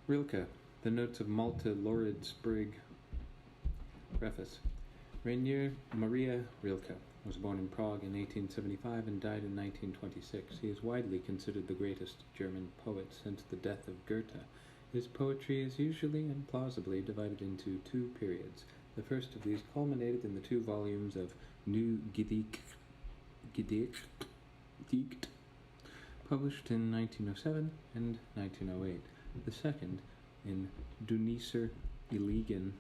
Rilke, The Notes of Malte, Laurids, Brigge. Preface. Rainier Maria Rilke was born in Prague in 1875 and died in 1926. He is widely considered the greatest German poet since the death of Goethe. His poetry is usually and plausibly divided into two periods. The first of these culminated in the two volumes of Nu Gedicht, published in 1907 and 1908. The second, in Du Nieser Elegion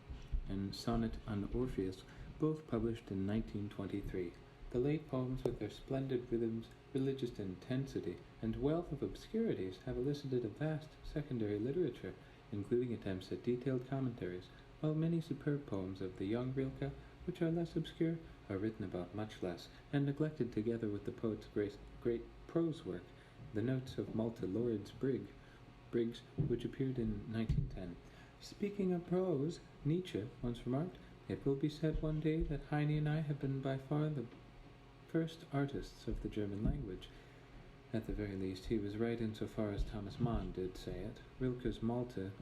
and Sonnet an Orpheus, both published in 1923. The late poems, with their splendid rhythms, religious intensity, and wealth of obscurities, have elicited a vast secondary literature, including attempts at detailed commentaries, while many superb poems of the young Rilke, which are less obscure, are written about much less, and neglected together with the poet's great prose work, The Notes of Malte, Laurids, Briggs, which appeared in 1910. Speaking of prose, Nietzsche once remarked, "It will be said one day that Heine and I have been by far the first artists of the German language." At the very least, he was right insofar as Thomas Mann did say it. Rilke's Malte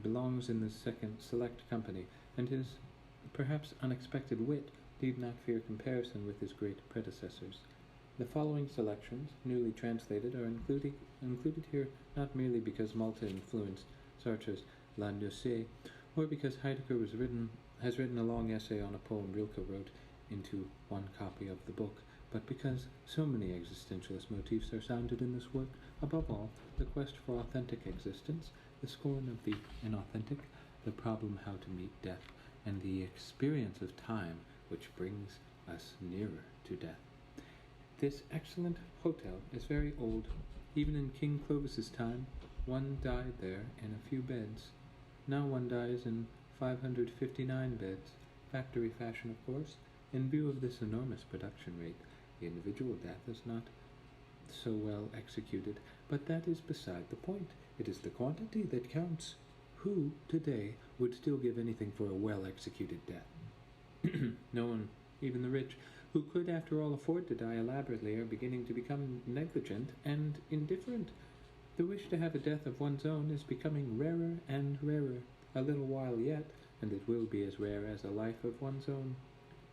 belongs in the second select company, and his perhaps unexpected wit need not fear comparison with his great predecessors. The following selections, newly translated, are included here not merely because Malte influenced Sartre's La Nausée, or because Heidegger has written a long essay on a poem Rilke wrote into one copy of the book, but because so many existentialist motifs are sounded in this work, above all, the quest for authentic existence, the scorn of the inauthentic, the problem how to meet death, and the experience of time which brings us nearer to death. This excellent hotel is very old. Even in King Clovis's time, one died there in a few beds. Now one dies in 559 beds, factory fashion of course. In view of this enormous production rate, the individual death is not so well executed, but that is beside the point. It is the quantity that counts. Who, today, would still give anything for a well-executed death? No one, even the rich, who could, after all, afford to die elaborately, are beginning to become negligent and indifferent. The wish to have a death of one's own is becoming rarer and rarer. A little while yet, and it will be as rare as a life of one's own.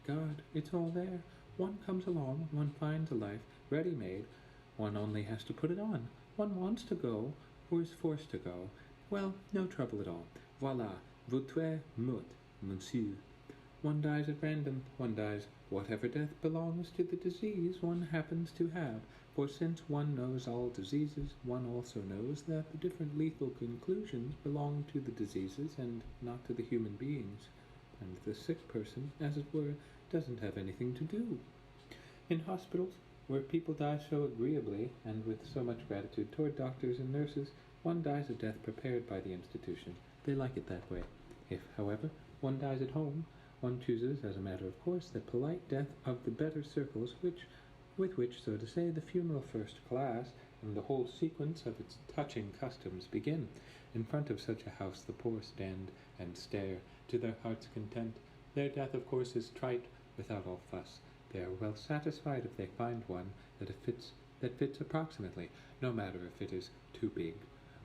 God, it's all there. One comes along, one finds a life, ready-made. One only has to put it on. One wants to go, or is forced to go. Well, no trouble at all. Voilà, votre mort, monsieur. One dies at random. One dies whatever death belongs to the disease one happens to have. For since one knows all diseases, one also knows that the different lethal conclusions belong to the diseases and not to the human beings. And the sick person, as it were, doesn't have anything to do. In hospitals, where people die so agreeably and with so much gratitude toward doctors and nurses, one dies a death prepared by the institution. They like it that way. If, however, one dies at home, one chooses, as a matter of course, the polite death of the better circles with which, so to say, the funeral first class and the whole sequence of its touching customs begin. In front of such a house the poor stand and stare to their heart's content. Their death, of course, is trite, without all fuss. They are well satisfied if they find one that fits approximately, no matter if it is too big.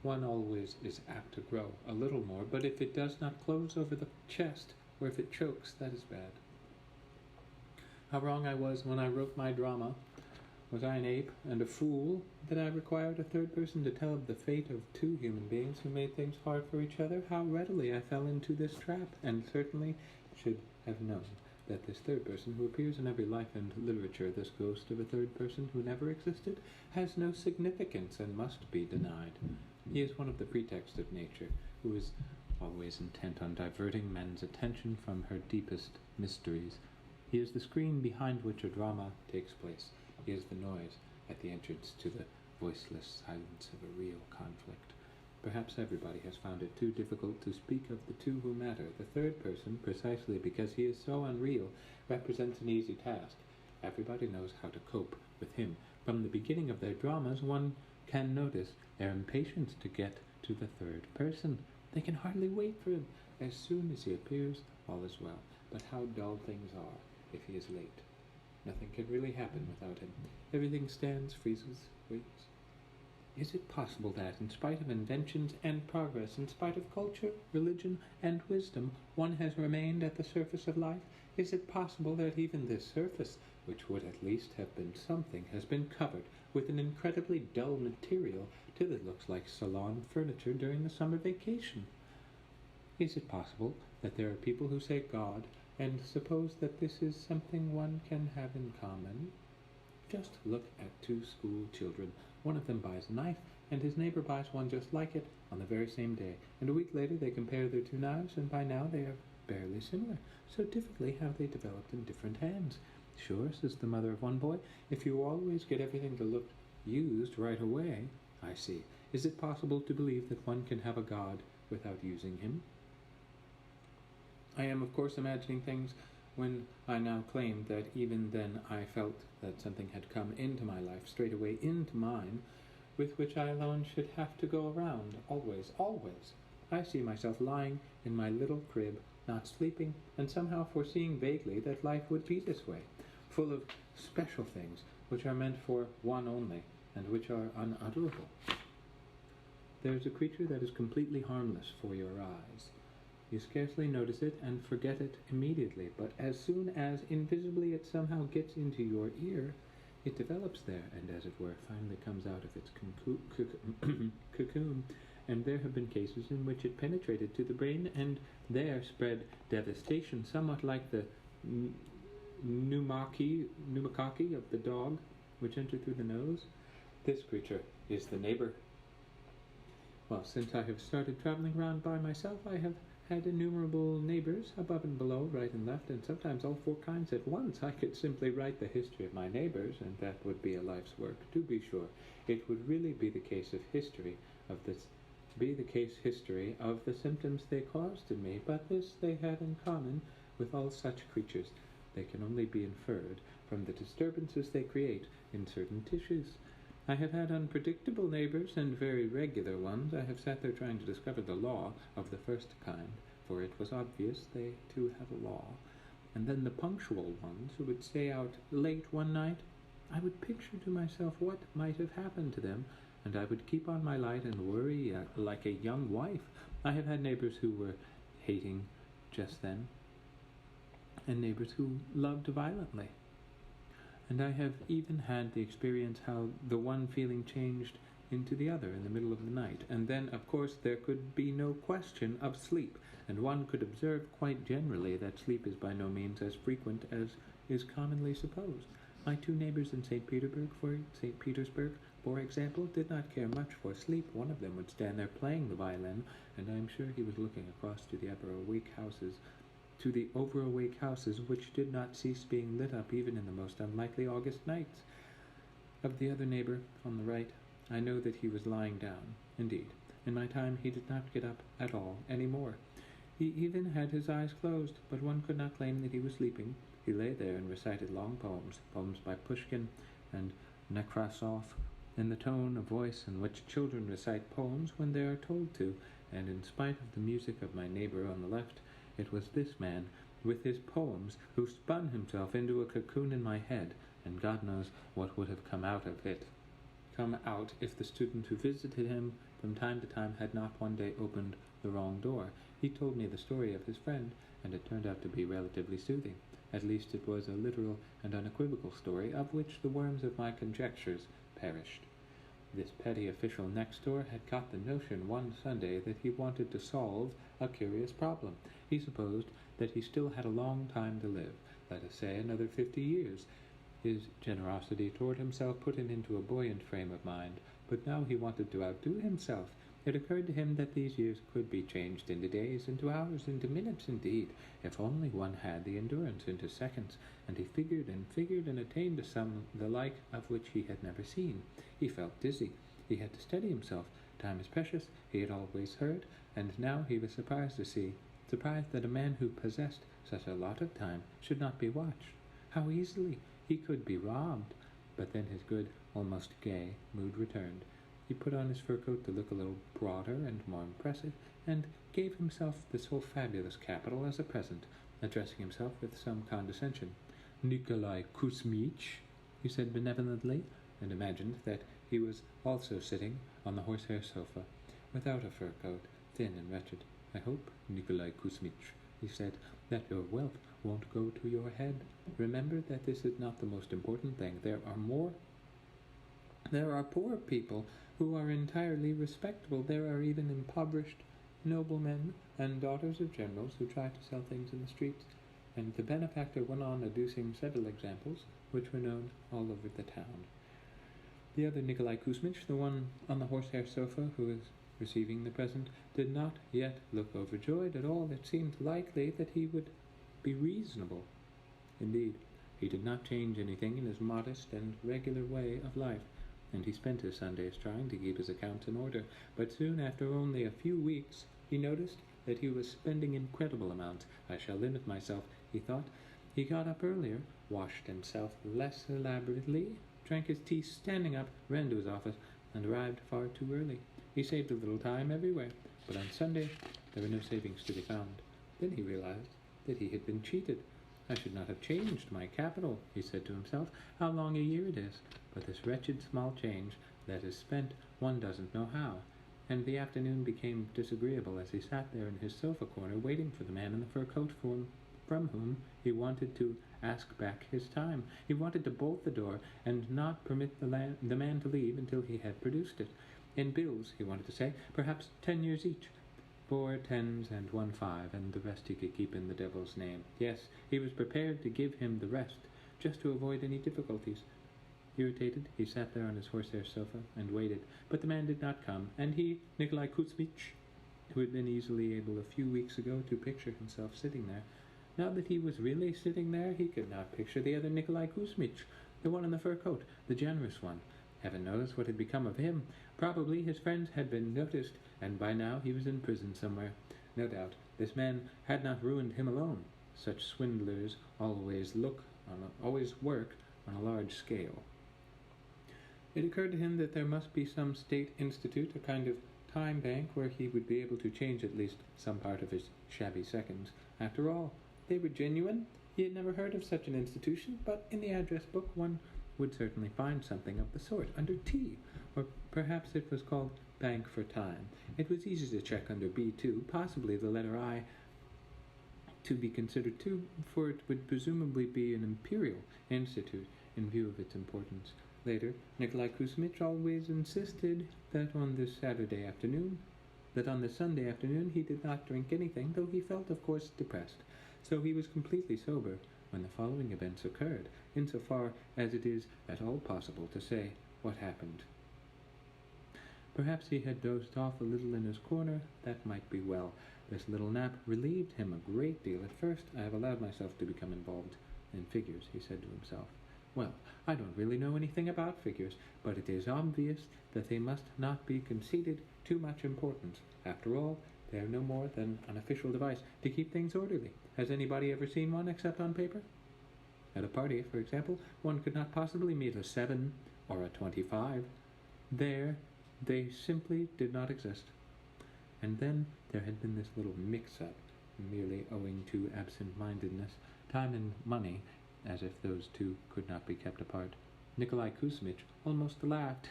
One always is apt to grow a little more, but if it does not close over the chest, or if it chokes, that is bad. How wrong I was when I wrote my drama. Was I an ape and a fool that I required a third person to tell of the fate of two human beings who made things hard for each other? How readily I fell into this trap, and certainly should have known that this third person who appears in every life and literature, this ghost of a third person who never existed, has no significance and must be denied. He is one of the pretexts of nature, who is always intent on diverting men's attention from her deepest mysteries. He is the screen behind which a drama takes place. He is the noise at the entrance to the voiceless silence of a real conflict. Perhaps everybody has found it too difficult to speak of the two who matter. The third person, precisely because he is so unreal, represents an easy task. Everybody knows how to cope with him. From the beginning of their dramas, one can notice their impatience to get to the third person. They can hardly wait for him. As soon as he appears, all is well. But how dull things are if he is late. Nothing can really happen without him. Everything stands, freezes, waits. Is it possible that, in spite of inventions and progress, in spite of culture, religion, and wisdom, one has remained at the surface of life? Is it possible that even this surface, which would at least have been something, has been covered with an incredibly dull material till it looks like salon furniture during the summer vacation? Is it possible that there are people who say God and suppose that this is something one can have in common? Just look at two school children. One of them buys a knife, and his neighbor buys one just like it on the very same day. And a week later they compare their two knives, and by now they are barely similar. So differently have they developed in different hands. Sure, says the mother of one boy, if you always get everything to look used right away. I see. Is it possible to believe that one can have a God without using him? I am, of course, imagining things when I now claim that even then I felt that something had come into my life, straight away into mine, with which I alone should have to go around, always, always. I see myself lying in my little crib, not sleeping, and somehow foreseeing vaguely that life would be this way, full of special things which are meant for one only, and which are unutterable. There is a creature that is completely harmless for your eyes. You scarcely notice it and forget it immediately, but as soon as invisibly it somehow gets into your ear, it develops there, and as it were, finally comes out of its cocoon, and there have been cases in which it penetrated to the brain and there spread devastation, somewhat like the pneumococci of the dog, which enter through the nose. This creature is the neighbor. Well, since I have started traveling around by myself, I have had innumerable neighbors, above and below, right and left, and sometimes all four kinds at once. I could simply write the history of my neighbors, and that would be a life's work, to be sure. It would really be the case history of the symptoms they caused in me, but this they had in common with all such creatures. They can only be inferred from the disturbances they create in certain tissues. I have had unpredictable neighbors and very regular ones. I have sat there trying to discover the law of the first kind, for it was obvious they too have a law. And then the punctual ones who would stay out late one night, I would picture to myself what might have happened to them, and I would keep on my light and worry like a young wife. I have had neighbors who were hating just then, and neighbors who loved violently. And I have even had the experience how the one feeling changed into the other in the middle of the night. And then, of course, there could be no question of sleep, and one could observe quite generally that sleep is by no means as frequent as is commonly supposed. My two neighbors in St. Petersburg, for example, did not care much for sleep. One of them would stand there playing the violin, and I am sure he was looking across to the over-awake houses which did not cease being lit up even in the most unlikely August nights. Of the other neighbor on the right, I know that he was lying down. Indeed, in my time he did not get up at all any more. He even had his eyes closed, but one could not claim that he was sleeping. He lay there and recited long poems by Pushkin and Nekrasov, in the tone of voice in which children recite poems when they are told to, and in spite of the music of my neighbor on the left, it was this man, with his poems, who spun himself into a cocoon in my head, and God knows what would have come out of it. Come out if the student who visited him from time to time had not one day opened the wrong door. He told me the story of his friend, and it turned out to be relatively soothing. At least it was a literal and unequivocal story, of which the worms of my conjectures perished. This petty official next door had got the notion one Sunday that he wanted to solve a curious problem. He supposed that he still had a long time to live, let us say another 50 years. His generosity toward himself put him into a buoyant frame of mind, but now he wanted to outdo himself. It occurred to him that these years could be changed into days, into hours, into minutes indeed, if only one had the endurance, into seconds, and he figured and attained to some the like of which he had never seen. He felt dizzy. He had to steady himself. Time is precious, he had always heard, and now he was surprised that a man who possessed such a lot of time should not be watched. How easily he could be robbed. But then his good, almost gay, mood returned. He put on his fur coat to look a little broader and more impressive, and gave himself this whole fabulous capital as a present, addressing himself with some condescension. "Nikolai Kuzmich," he said benevolently, and imagined that He was also sitting on the horsehair sofa, without a fur coat, thin and wretched. "I hope, Nikolai Kuzmich," he said, "that your wealth won't go to your head. Remember that this is not the most important thing. There are poor people who are entirely respectable. There are even impoverished noblemen and daughters of generals who try to sell things in the streets." And the benefactor went on adducing several examples, which were known all over the town. The other Nikolai Kuzmich, the one on the horsehair sofa who was receiving the present, did not yet look overjoyed at all. It seemed likely that he would be reasonable. Indeed, he did not change anything in his modest and regular way of life, and he spent his Sundays trying to keep his accounts in order. But soon, after only a few weeks, he noticed that he was spending incredible amounts. "I shall limit myself," he thought. He got up earlier, washed himself less elaborately, drank his tea standing up, ran to his office, and arrived far too early. He saved a little time everywhere, but on Sunday there were no savings to be found. Then he realized that he had been cheated. "I should not have changed my capital," he said to himself. "How long a year it is! But this wretched small change that is spent, one doesn't know how." And the afternoon became disagreeable as he sat there in his sofa corner waiting for the man in the fur coat from whom he wanted to ask back his time. He wanted to bolt the door and not permit the man to leave until he had produced it. In bills, he wanted to say, perhaps 10 years each. 4 10s and 1 5, and the rest he could keep in the devil's name. Yes, he was prepared to give him the rest, just to avoid any difficulties. Irritated, he sat there on his horsehair sofa and waited, but the man did not come, and he, Nikolai Kuzmich, who had been easily able a few weeks ago to picture himself sitting there, now that he was really sitting there, he could not picture the other Nikolai Kuzmich, the one in the fur coat, the generous one. Heaven knows what had become of him. Probably his friends had been noticed, and by now he was in prison somewhere. No doubt this man had not ruined him alone. Such swindlers always work on a large scale. It occurred to him that there must be some state institute, a kind of time bank, where he would be able to change at least some part of his shabby seconds. After all, they were genuine. He had never heard of such an institution, but in the address book one would certainly find something of the sort, under T, or perhaps it was called Bank for Time. It was easy to check under B2, possibly the letter I to be considered too, for it would presumably be an imperial institute in view of its importance. Later, Nikolai Kuzmich always insisted that on the Sunday afternoon he did not drink anything, though he felt, of course, depressed. So he was completely sober when the following events occurred, insofar as it is at all possible to say what happened. Perhaps he had dozed off a little in his corner. That might be well. This little nap relieved him a great deal. At first, I have allowed myself to become involved in figures, he said to himself. Well, I don't really know anything about figures, but it is obvious that they must not be conceded too much importance. After all, they are no more than an official device to keep things orderly. Has anybody ever seen one except on paper? At a party, for example, one could not possibly meet a 7 or a 25. There, they simply did not exist. And then there had been this little mix-up, merely owing to absent-mindedness, time and money, as if those two could not be kept apart. Nikolai Kuzmich almost laughed.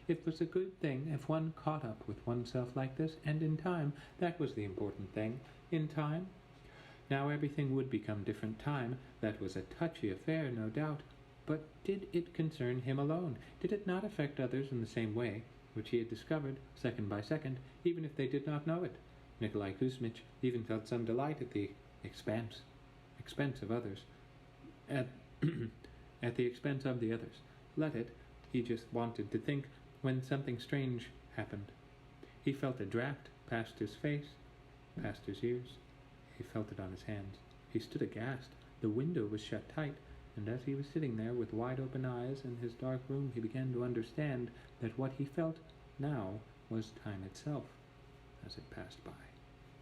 It was a good thing if one caught up with oneself like this, and in time. That was the important thing. In time. Now everything would become different. Time, that was a touchy affair, no doubt. But did it concern him alone? Did it not affect others in the same way, which he had discovered, second by second, even if they did not know it? Nikolai Kuzmich even felt some delight at the expense of others. At the expense of the others. Let it. He just wanted to think when something strange happened. He felt a draft past his face, past his ears. He felt it on his hands. He stood aghast. The window was shut tight, and as he was sitting there with wide-open eyes in his dark room, he began to understand that what he felt now was time itself as it passed by.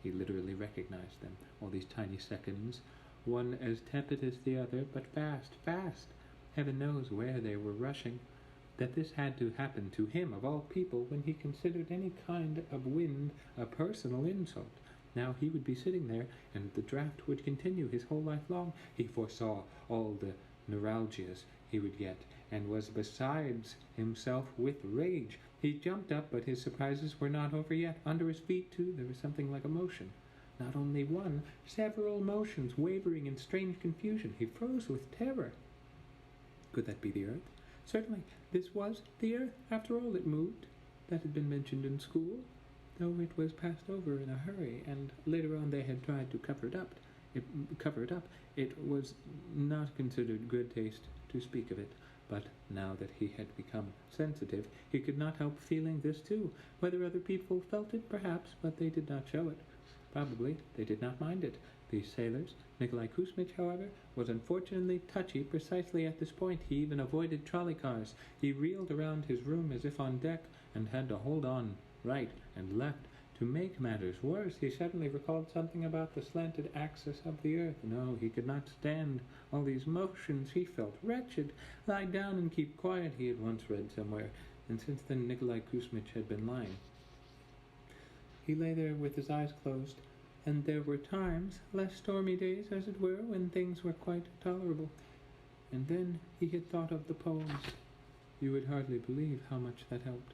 He literally recognized them, all these tiny seconds, one as tepid as the other, but fast, fast. Heaven knows where they were rushing. That this had to happen to him, of all people, when he considered any kind of wind a personal insult. Now he would be sitting there, and the draft would continue his whole life long. He foresaw all the neuralgias he would get, and was besides himself with rage. He jumped up, but his surprises were not over yet. Under his feet, too, there was something like a motion. Not only one, several motions, wavering in strange confusion. He froze with terror. Could that be the earth? Certainly, this was the earth. After all, it moved. That had been mentioned in school, though it was passed over in a hurry, and later on they had tried to cover it up. It was not considered good taste to speak of it, but now that he had become sensitive, he could not help feeling this too. Whether other people felt it, perhaps, but they did not show it. Probably they did not mind it. The sailors, Nikolai Kuzmich, however, was unfortunately touchy precisely at this point. He even avoided trolley cars. He reeled around his room as if on deck, and had to hold on right and left. To make matters worse, he suddenly recalled something about the slanted axis of the earth. No, he could not stand all these motions. He felt wretched. Lie down and keep quiet, he had once read somewhere, and since then Nikolai Kuzmich had been lying. He lay there with his eyes closed, and there were times, less stormy days, as it were, when things were quite tolerable. And then he had thought of the poems. You would hardly believe how much that helped.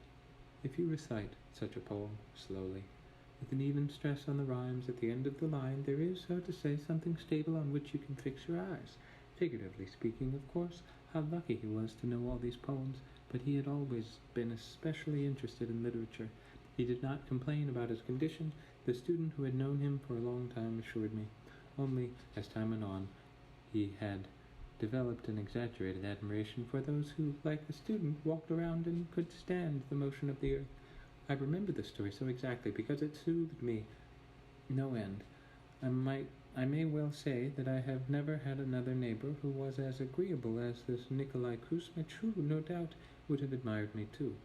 If you recite such a poem slowly, with an even stress on the rhymes at the end of the line, there is, so to say, something stable on which you can fix your eyes. Figuratively speaking, of course. How lucky he was to know all these poems, but he had always been especially interested in literature. He did not complain about his condition. The student who had known him for a long time assured me. Only, as time went on, he had developed an exaggerated admiration for those who, like the student, walked around and could stand the motion of the earth. I remember the story so exactly because it soothed me no end. I may well say that I have never had another neighbor who was as agreeable as this Nikolai Kuzmich, who, no doubt, would have admired me too.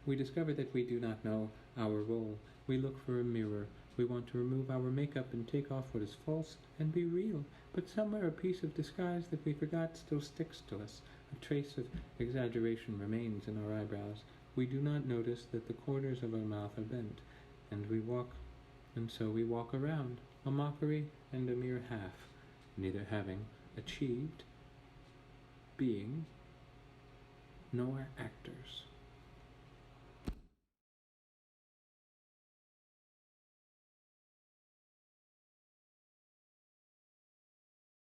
We discover that we do not know our role. We look for a mirror. We want to remove our makeup and take off what is false and be real. But somewhere a piece of disguise that we forgot still sticks to us. A trace of exaggeration remains in our eyebrows. We do not notice that the corners of our mouth are bent, and so we walk around, a mockery and a mere half, neither having achieved being nor actors.